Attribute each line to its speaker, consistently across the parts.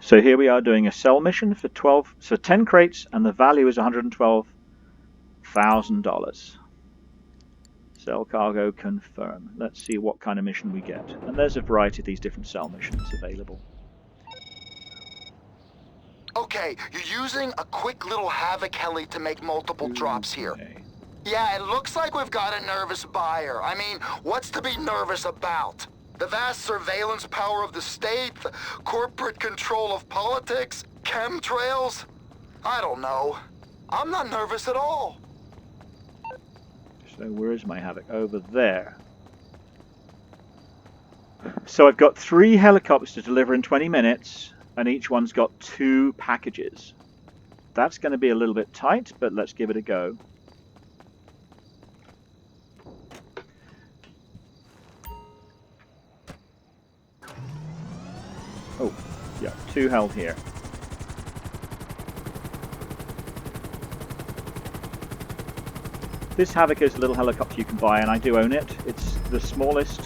Speaker 1: So here we are doing a sell mission for 10 crates, and the value is $112,000. Sell cargo, confirm. Let's see what kind of mission we get. And there's a variety of these different sell missions available.
Speaker 2: Okay, you're using a quick little Havoc heli to make multiple drops here.
Speaker 1: Okay.
Speaker 2: Yeah, it looks like we've got a nervous buyer. I mean, what's to be nervous about? The vast surveillance power of the state, the corporate control of politics, chemtrails? I don't know. I'm not nervous at all.
Speaker 1: So where is my Havoc? Over there. So I've got 3 helicopters to deliver in 20 minutes, and each one's got 2 packages. That's going to be a little bit tight, but let's give it a go. Oh, yeah, 2 held here. This Havoc is a little helicopter you can buy, and I do own it. It's the smallest,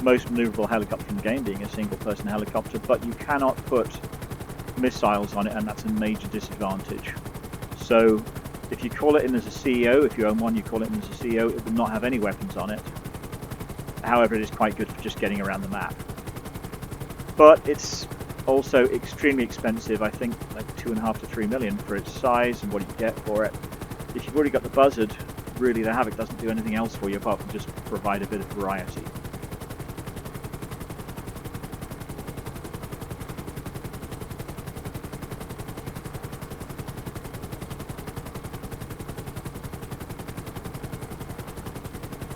Speaker 1: most maneuverable helicopter in the game, being a single-person helicopter, but you cannot put missiles on it, and that's a major disadvantage. So if you call it in as a CEO, if you own one, you call it in as a CEO, it will not have any weapons on it. However, it is quite good for just getting around the map. But it's also extremely expensive, I think like 2.5 to 3 million for its size and what you get for it. If you've already got the Buzzard, really the Havoc doesn't do anything else for you apart from just provide a bit of variety.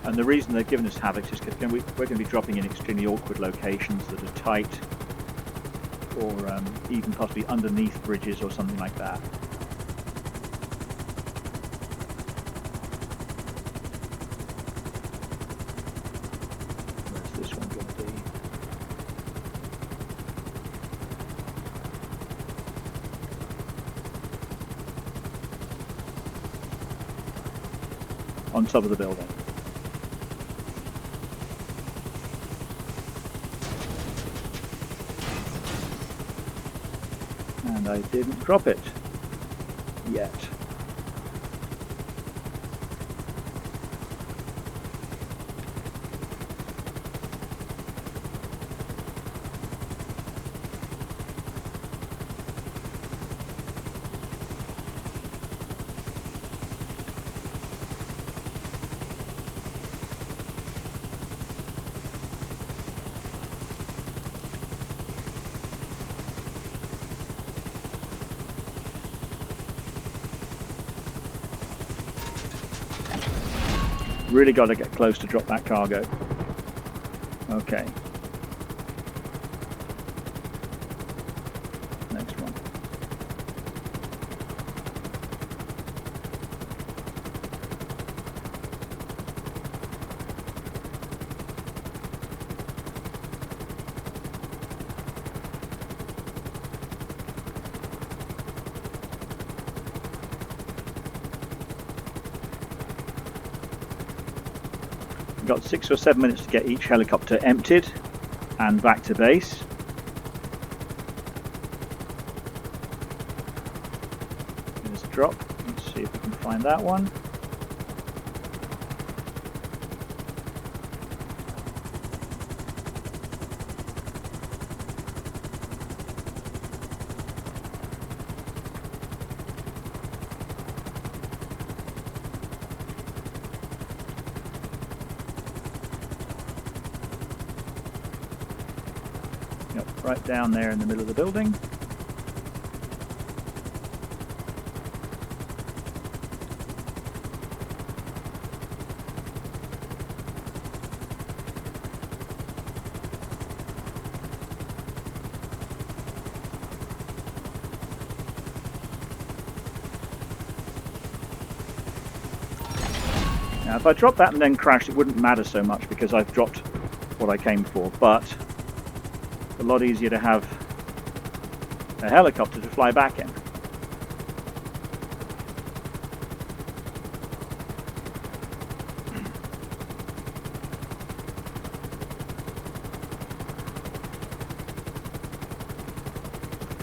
Speaker 1: And the reason they're giving us Havocs is because we're going to be dropping in extremely awkward locations that are tight, or even possibly underneath bridges or something like that. Where's this one going to be? On top of the building. And I didn't drop it yet. Really got to get close to drop that cargo. Okay. Next one. Got 6 or 7 minutes to get each helicopter emptied and back to base. There's a drop. Let's see if we can find that one. Right down there in the middle of the building. Now if I drop that and then crash, it wouldn't matter so much because I've dropped what I came for, but a lot easier to have a helicopter to fly back in.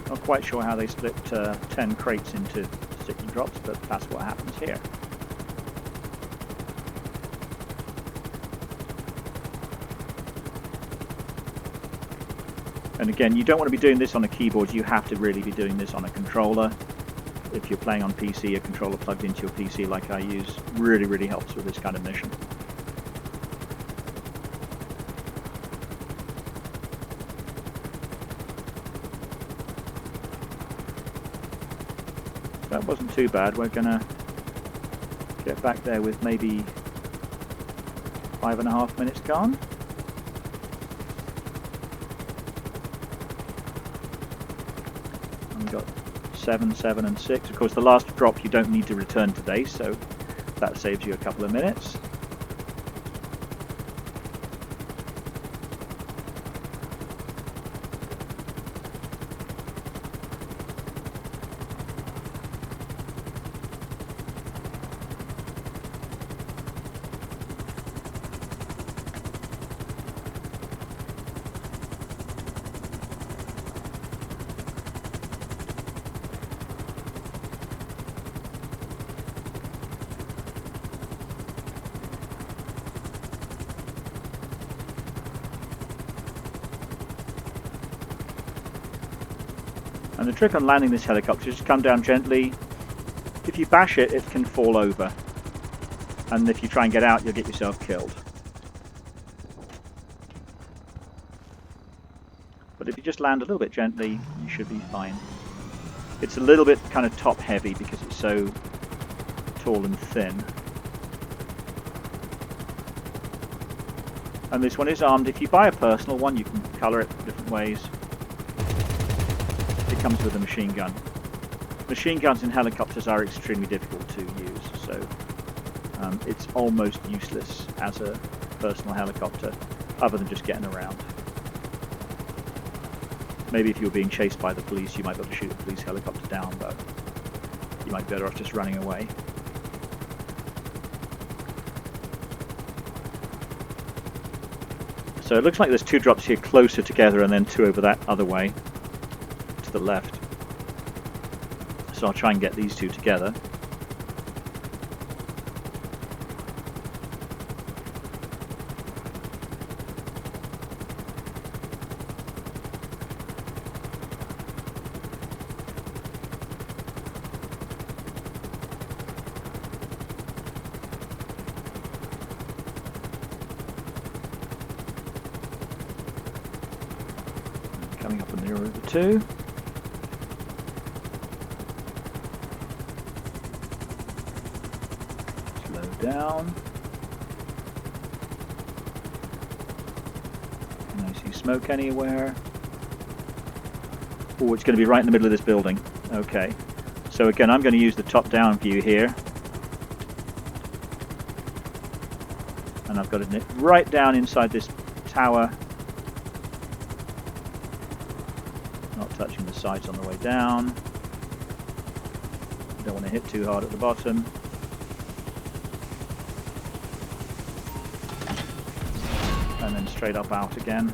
Speaker 1: Not quite sure how they split 10 crates into sticky drops, but that's what happens here. And again, you don't want to be doing this on a keyboard, you have to really be doing this on a controller. If you're playing on PC, a controller plugged into your PC like I use really helps with this kind of mission. That wasn't too bad. We're gonna get back there with maybe 5.5 minutes gone. And we've got 7, 7 and 6. Of course, the last drop you don't need to return today, so that saves you a couple of minutes. And the trick on landing this helicopter is to come down gently. If you bash it, it can fall over. And if you try and get out, you'll get yourself killed. But if you just land a little bit gently, you should be fine. It's a little bit kind of top heavy because it's so tall and thin. And this one is armed. If you buy a personal one, you can colour it different ways. It comes with a machine gun. Machine guns in helicopters are extremely difficult to use, so it's almost useless as a personal helicopter, other than just getting around. Maybe if you were being chased by the police, you might be able to shoot a police helicopter down, but you might be better off just running away. So it looks like there's 2 drops here closer together and then 2 over that other way. The left, so I'll try and get these 2 together. Coming up nearer the 2. Down. Can I see smoke anywhere? Oh, it's going to be right in the middle of this building. Okay. So again, I'm going to use the top-down view here. And I've got it right down inside this tower. Not touching the sides on the way down. Don't want to hit too hard at the bottom. And then straight up out again.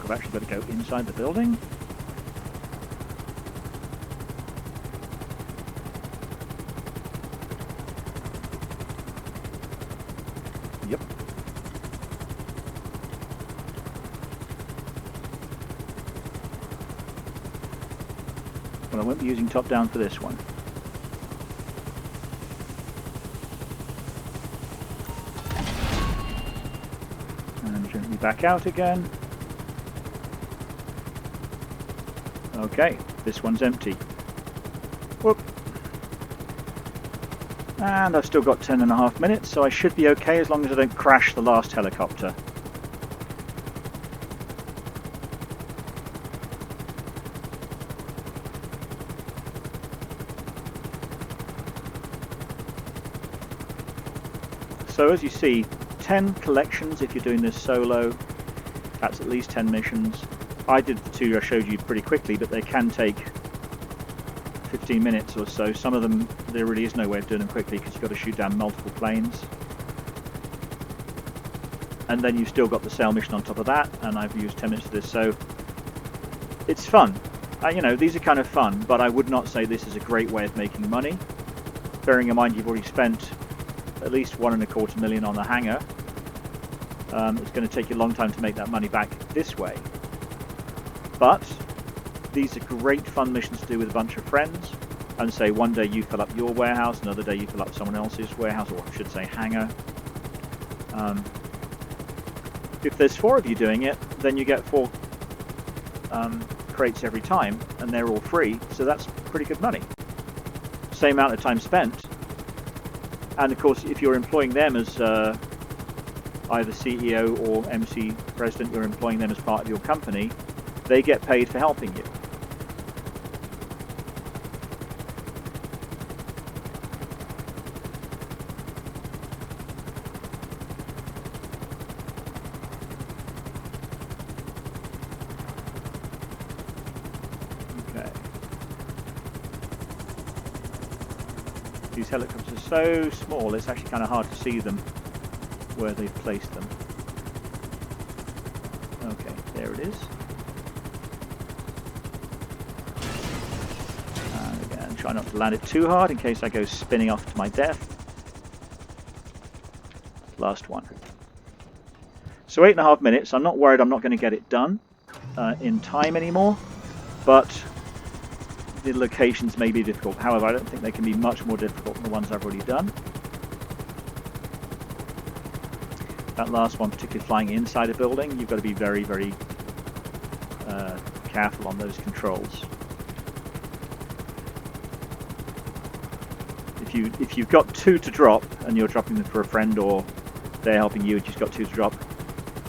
Speaker 1: I've actually got to go inside the building. Yep. Well, I won't be using top down for this one. you back out again. Okay, this one's empty. Whoop. And I've still got 10.5 minutes, so I should be okay as long as I don't crash the last helicopter. So as you see, 10 collections if you're doing this solo. That's at least 10 missions. I did the 2 I showed you pretty quickly, but they can take 15 minutes or so. Some of them, there really is no way of doing them quickly because you've got to shoot down multiple planes. And then you've still got the sail mission on top of that, and I've used 10 minutes for this, so it's fun. You know, these are kind of fun, but I would not say this is a great way of making money. Bearing in mind you've already spent at least $1.25 million on the hangar. It's going to take you a long time to make that money back this way. But these are great fun missions to do with a bunch of friends. And say one day you fill up your warehouse, another day you fill up someone else's warehouse, or I should say hangar. If there's 4 of you doing it, then you get 4 crates every time, and they're all free, so that's pretty good money. Same amount of time spent. And of course, if you're employing them as either CEO or MC president, you're employing them as part of your company, they get paid for helping you. Okay. These helicopters are so small, it's actually kind of hard to see them where they've placed them. Okay, there it is. And again, try not to land it too hard in case I go spinning off to my death. Last one. So 8.5 minutes. I'm not worried I'm not going to get it done in time anymore, but the locations may be difficult. However, I don't think they can be much more difficult than the ones I've already done. That last one, particularly flying inside a building, you've got to be very, very careful on those controls. If you've got 2 to drop and you're dropping them for a friend, or they're helping you and you've got 2 to drop,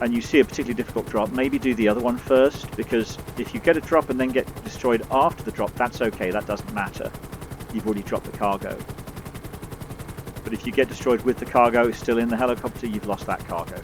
Speaker 1: and you see a particularly difficult drop, maybe do the other one first, because if you get a drop and then get destroyed after the drop, that's okay, that doesn't matter. You've already dropped the cargo. But if you get destroyed with the cargo still in the helicopter, you've lost that cargo.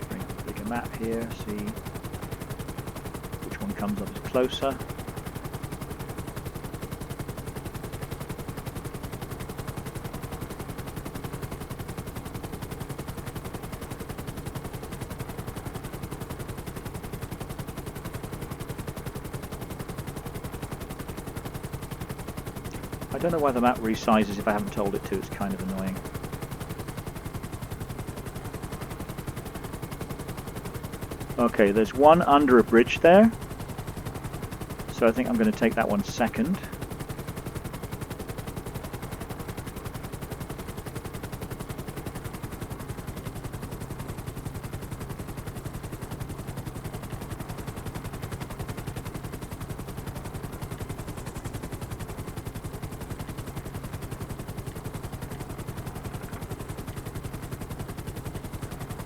Speaker 1: Bring up a bigger map here, see which one comes up as closer. I don't know why the map resizes if I haven't told it to, it's kind of annoying. Okay, there's one under a bridge there, so I think I'm going to take that one second.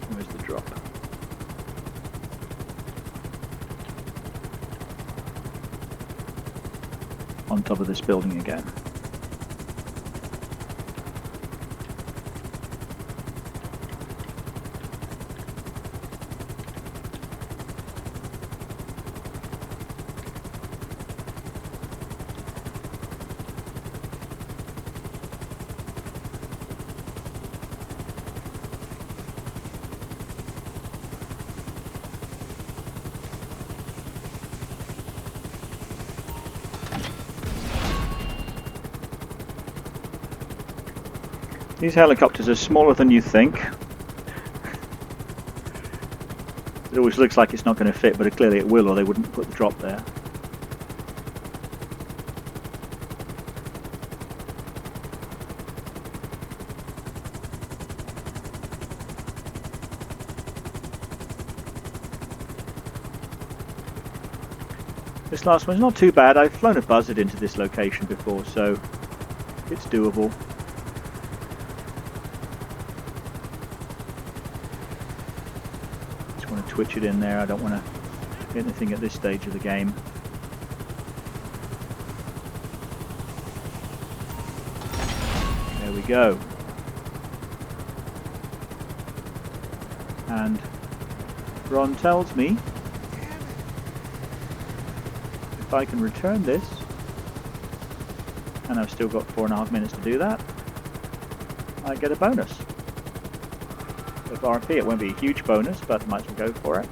Speaker 1: Where's the drop? On top of this building again. These helicopters are smaller than you think. It always looks like it's not going to fit, but clearly it will, or they wouldn't put the drop there. This last one's not too bad. I've flown a buzzard into this location before, so it's doable. Just want to twitch it in there. I don't want to hit anything at this stage of the game. There we go. And Ron tells me if I can return this, and I've still got 4.5 minutes to do that, I get a bonus of RP. It won't be a huge bonus, but I might as well go for it.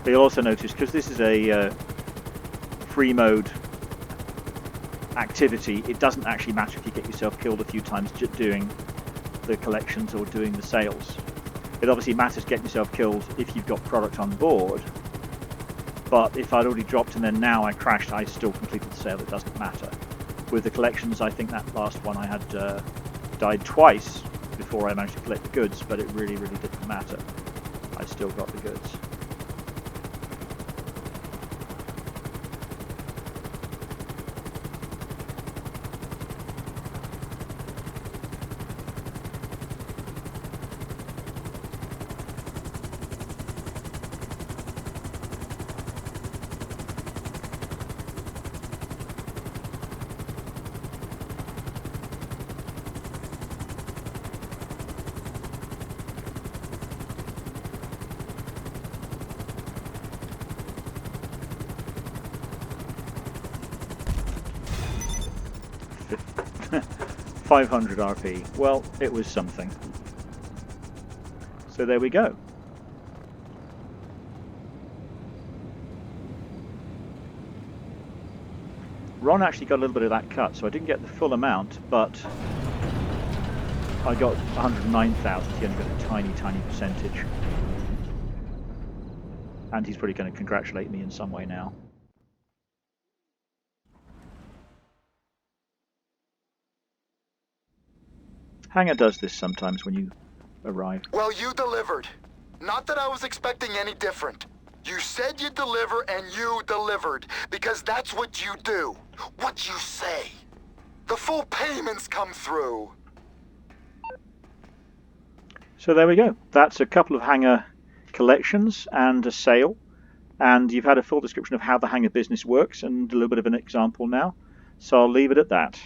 Speaker 1: But you'll also notice, because this is a free mode activity, it doesn't actually matter if you get yourself killed a few times just doing the collections or doing the sales. It obviously matters getting yourself killed if you've got product on board, but if I'd already dropped and then now I crashed, I still completed the sale. It doesn't matter. With the collections, I think that last one I had died twice before I managed to collect the goods, but it really didn't matter. I still got the goods. $500 RP. Well, it was something. So there we go. Ron actually got a little bit of that cut, so I didn't get the full amount, but I got 109,000. He only got a tiny percentage. And he's probably going to congratulate me in some way now. Hangar does this sometimes when you arrive.
Speaker 2: Well, you delivered. Not that I was expecting any different. You said you'd deliver, and you delivered. Because that's what you do. What you say. The full payments come through.
Speaker 1: So there we go. That's a couple of hangar collections and a sale. And you've had a full description of how the hangar business works and a little bit of an example now. So I'll leave it at that.